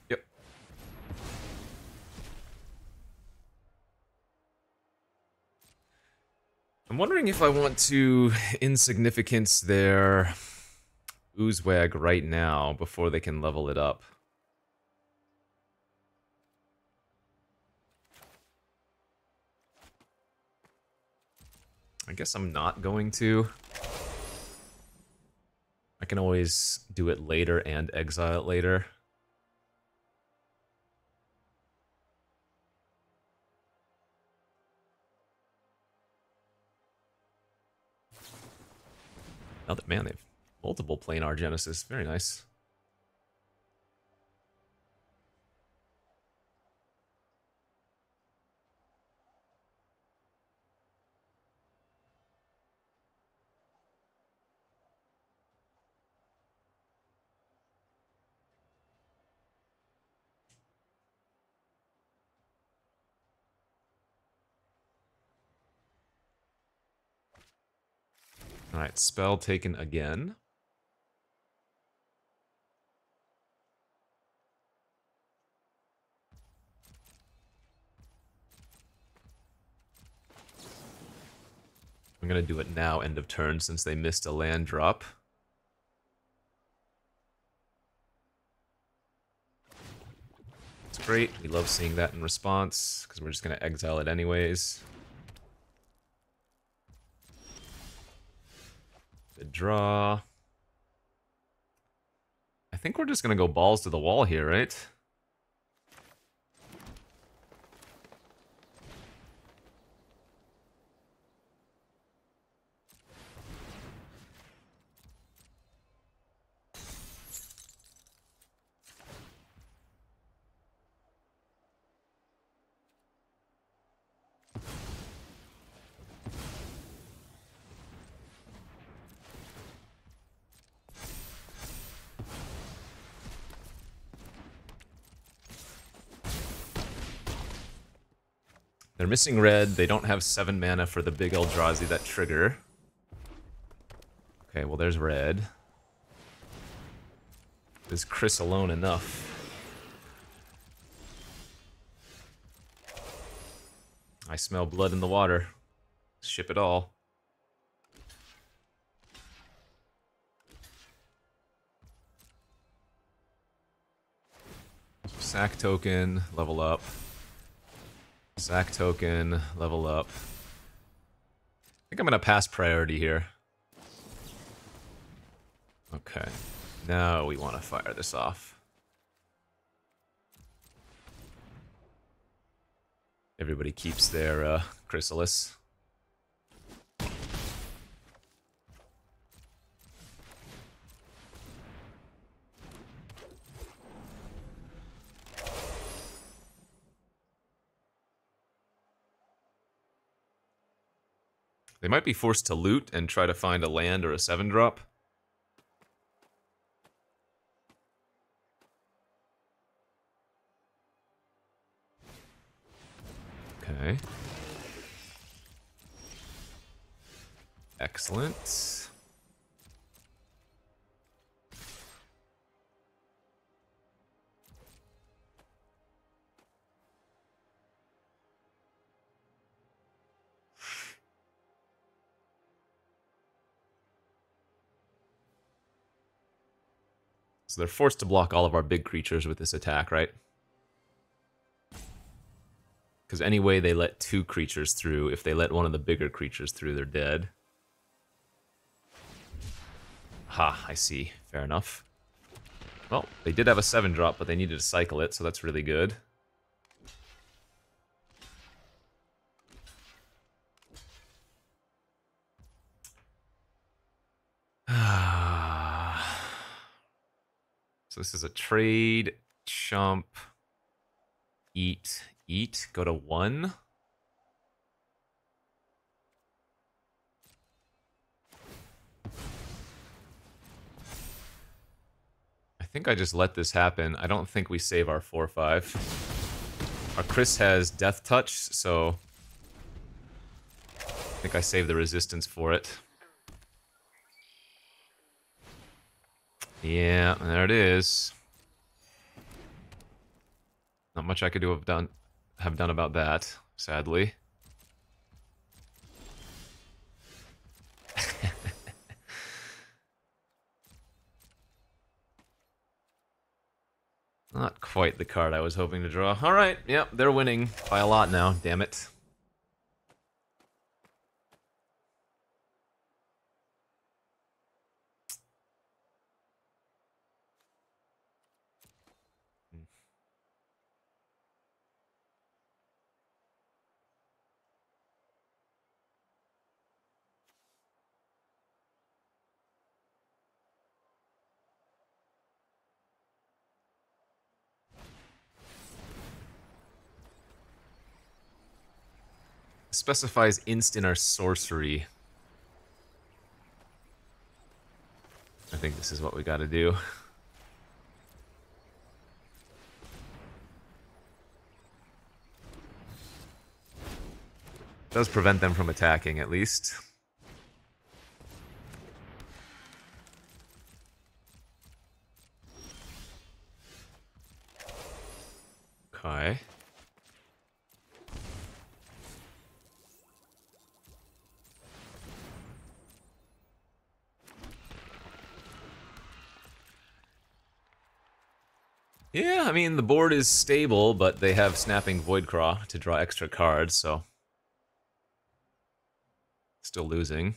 Yep. I'm wondering if I want to insignificance their Oozewag right now before they can level it up. I guess I'm not going to. I can always do it later and exile it later. Now that, man, they've multiple planar Genesis. Very nice. Alright, spell taken again. I'm gonna do it now, end of turn, since they missed a land drop. It's great, we love seeing that in response, because we're just gonna exile it anyways. Good draw. I think we're just gonna go balls to the wall here, right? They're missing red. They don't have 7 mana for the big Eldrazi that trigger. Okay, well there's red. Is Chris alone enough? I smell blood in the water. Ship it all. Sack token, level up. Sack token, level up. I think I'm gonna pass priority here. Okay. Now we want to fire this off. Everybody keeps their Chrysalis. They might be forced to loot and try to find a land or a 7-drop. Okay. Excellent. So they're forced to block all of our big creatures with this attack, right? Because anyway, they let 2 creatures through. If they let one of the bigger creatures through, they're dead. Ha, I see. Fair enough. Well, they did have a 7-drop, but they needed to cycle it, so that's really good. So this is a trade, chump, eat, go to 1. I think I just let this happen. I don't think we save our 4/5. Our Chris has Death Touch, so I think I save the resistance for it. Yeah, there it is. Not much I could have done about that, sadly. Not quite the card I was hoping to draw. Alright, yep, they're winning by a lot now, damn it. Specifies instant or sorcery. I think this is what we gotta do. Does prevent them from attacking, at least. Okay. Yeah, I mean, the board is stable, but they have Snapping Voidcraw to draw extra cards, so... Still losing.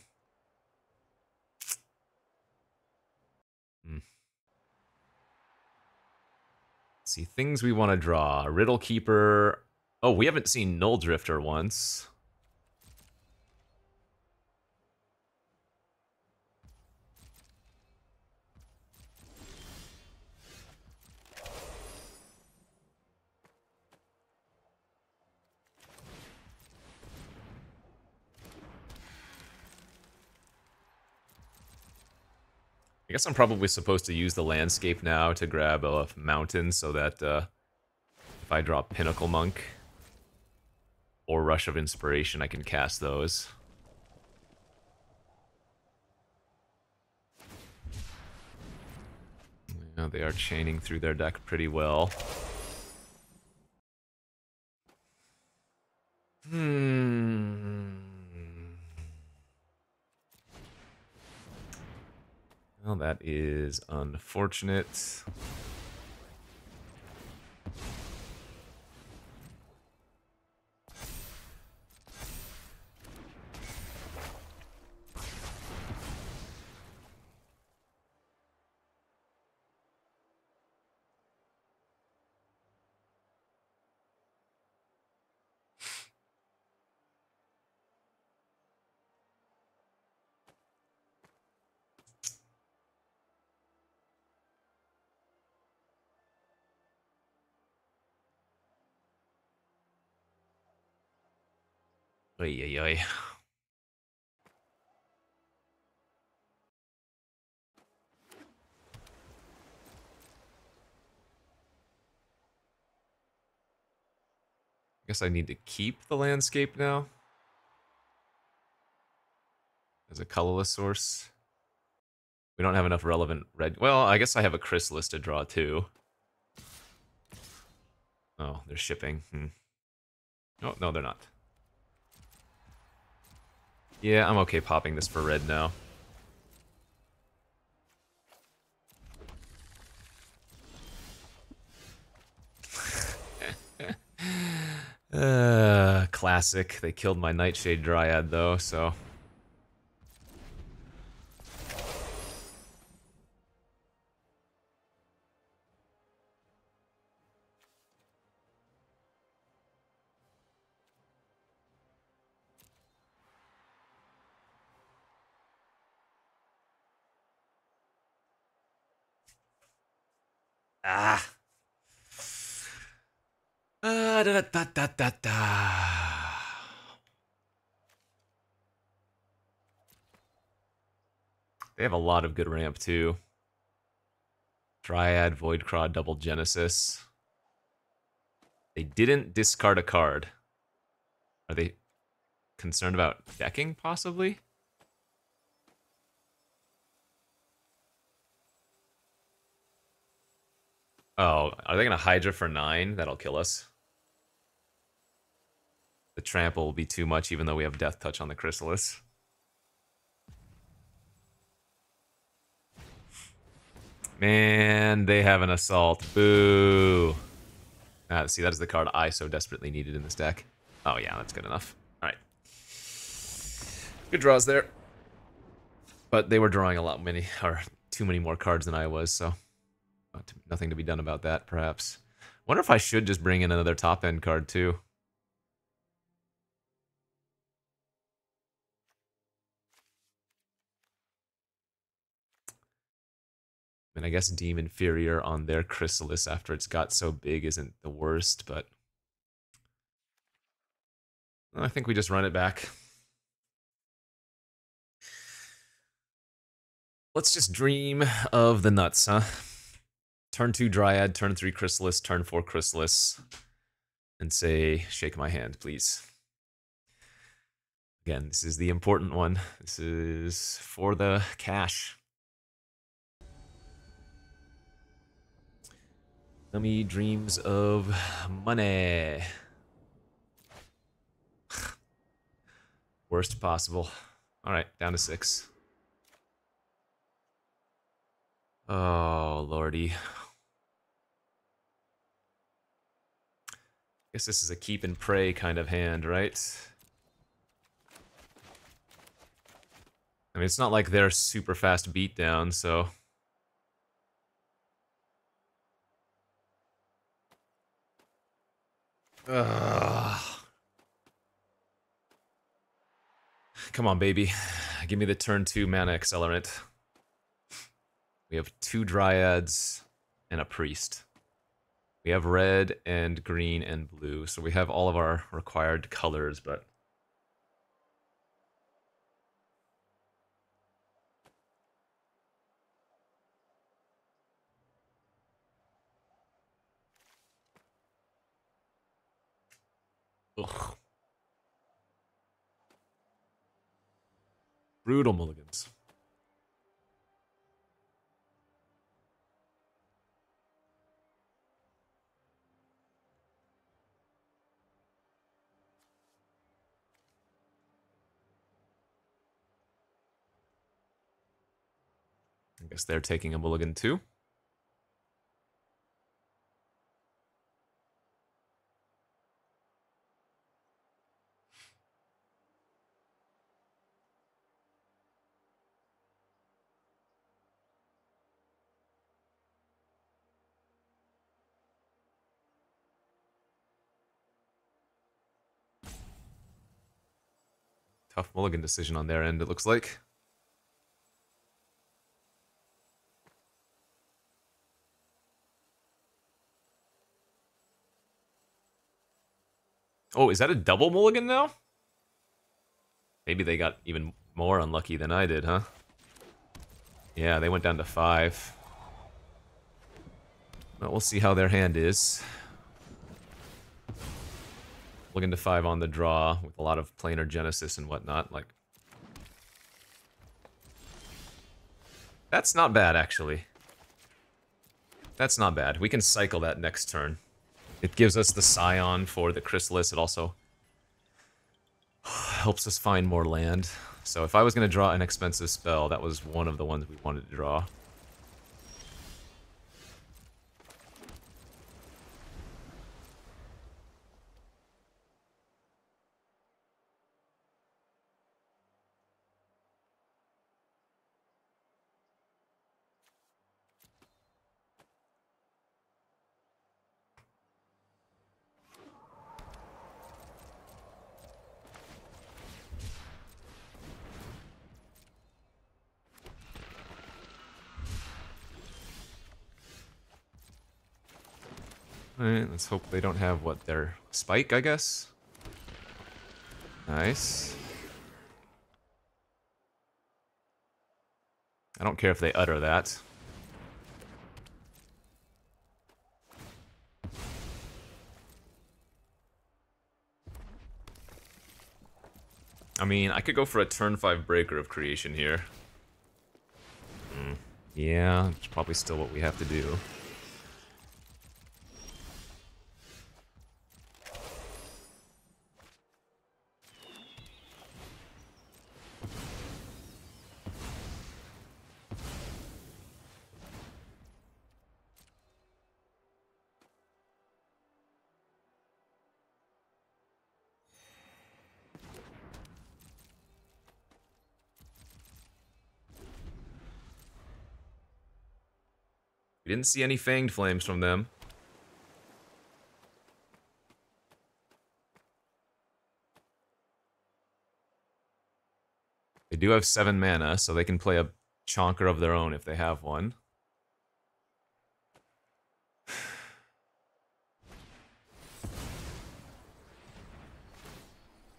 See, things we want to draw. Riddle Keeper... Oh, we haven't seen Null Drifter once. I guess I'm probably supposed to use the landscape now to grab a mountain so that if I draw Pinnacle Monk or Rush of Inspiration, I can cast those. Yeah, they are chaining through their deck pretty well. Well, that is unfortunate. Oy, oy, oy. Guess I need to keep the landscape now as a colorless source. We don't have enough relevant red. Well, I guess I have a Chrysalis to draw too. Oh, they're shipping. Oh, no, they're not. Yeah, I'm okay popping this for red now. classic. They killed my Nightshade Dryad though, so... Ah! Da, da, da, da, da, da. They have a lot of good ramp, too. Dryad, Voidcraw, Double Genesis. They didn't discard a card. Are they concerned about decking, possibly? Oh, are they going to Hydra for 9? That'll kill us. The trample will be too much, even though we have Death Touch on the Chrysalis. Man, they have an Assault. Boo. Ah, see, that is the card I so desperately needed in this deck. Oh yeah, that's good enough. Alright. Good draws there. But they were drawing a lot many, or too many more cards than I was, so... nothing to be done about that, perhaps. Wonder if I should just bring in another top-end card, too. I mean, I guess Deem Inferior on their Chrysalis after it's got so big isn't the worst, but... I think we just run it back. Let's just dream of the nuts, huh? Turn 2 Dryad, turn 3 Chrysalis, turn 4 Chrysalis. And say, shake my hand, please. Again, this is the important one. This is for the cash. Nummy dreams of money. Worst possible. Alright, down to 6. Oh, lordy. Guess this is a keep and pray kind of hand, right? I mean, it's not like they're super fast beatdown, so... Ugh. Come on, baby. Give me the turn 2 mana accelerant. We have 2 Dryads and a Priest. We have red and green and blue, so we have all of our required colors, but... Ugh. Brutal mulligans. I guess they're taking a mulligan too. Tough mulligan decision on their end, it looks like. Oh, is that a double mulligan now? Maybe they got even more unlucky than I did, huh? Yeah, they went down to 5. Well, we'll see how their hand is. Looking to 5 on the draw with a lot of planar Genesis and whatnot. Like, that's not bad, actually. That's not bad. We can cycle that next turn. It gives us the Scion for the Chrysalis. It also helps us find more land. So if I was going to draw an expensive spell, that was one of the ones we wanted to draw. Alright, let's hope they don't have, what, their spike, I guess? Nice. I don't care if they utter that. I mean, I could go for a turn 5 breaker of creation here. Yeah, it's probably still what we have to do. We didn't see any Fanged Flames from them. They do have 7 mana, so they can play a chonker of their own if they have one.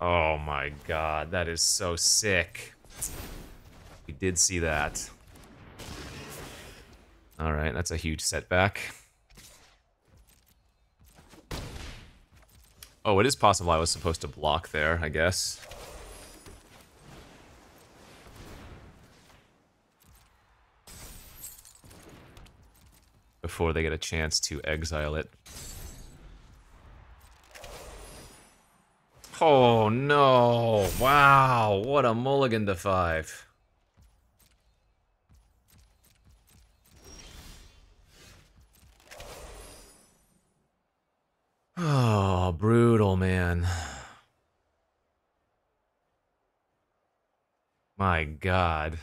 Oh my god, that is so sick. We did see that. Alright, that's a huge setback. Oh, it is possible I was supposed to block there, I guess. Before they get a chance to exile it. Oh no! Wow, what a mulligan to 5. Oh, brutal, man. My god.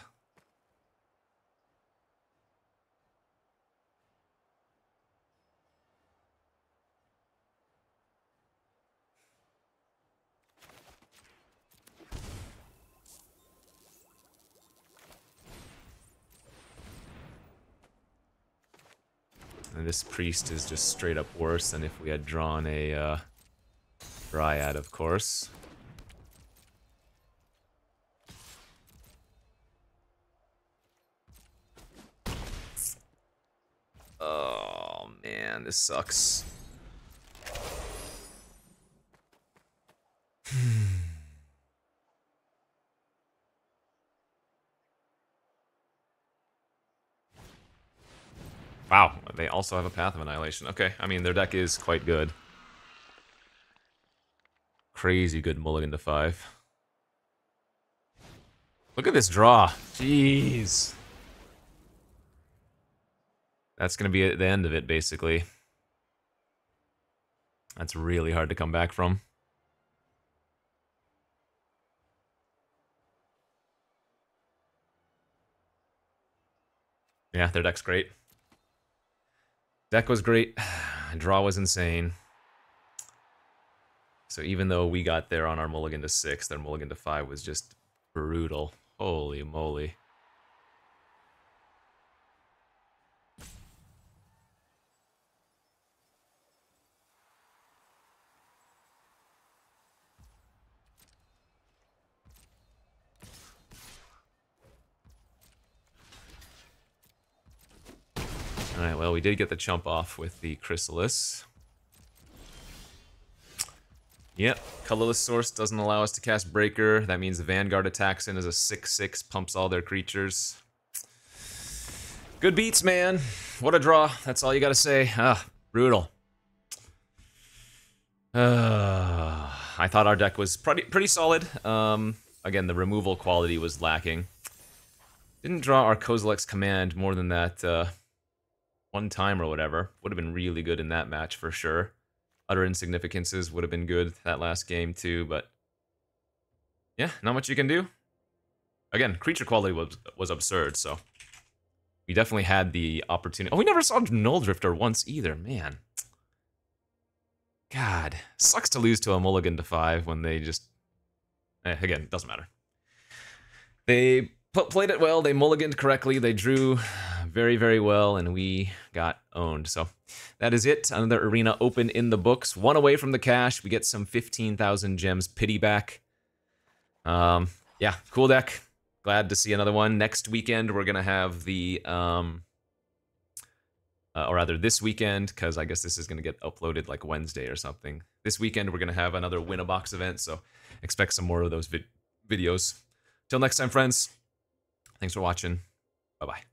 And this priest is just straight up worse than if we had drawn a Dryad, of course. Oh man, this sucks. Wow, they also have a Path of Annihilation. Okay, I mean, their deck is quite good. Crazy good mulligan to 5. Look at this draw. Jeez. That's going to be the end of it, basically. That's really hard to come back from. Yeah, their deck's great. Deck was great. Draw was insane. So even though we got there on our mulligan to 6, their mulligan to 5 was just brutal. Holy moly. Alright, well, we did get the chump off with the Chrysalis. Yep, Colorless Source doesn't allow us to cast Breaker. That means the Vanguard attacks in as a 6/6, pumps all their creatures. Good beats, man. What a draw. That's all you gotta say. Ah, brutal. I thought our deck was pretty solid. Again, the removal quality was lacking. Didn't draw our Kozilek's Command more than that one time or whatever. Would have been really good in that match for sure. Utter Insignificances would have been good that last game too, but yeah, not much you can do. Again, creature quality was absurd, so we definitely had the opportunity. Oh, we never saw Null Drifter once either, man. God, sucks to lose to a mulligan to 5 when they just... again, doesn't matter. They played it well, they mulliganed correctly, they drew very, very well, and we got owned. So that is it. Another arena open in the books. One away from the cash. We get some 15,000 gems pity back. Yeah, cool deck. Glad to see another one. Next weekend, we're going to have the... or rather this weekend, because I guess this is going to get uploaded like Wednesday or something. This weekend, we're going to have another Win-A-Box event, so expect some more of those videos. Till next time, friends, thanks for watching. Bye-bye.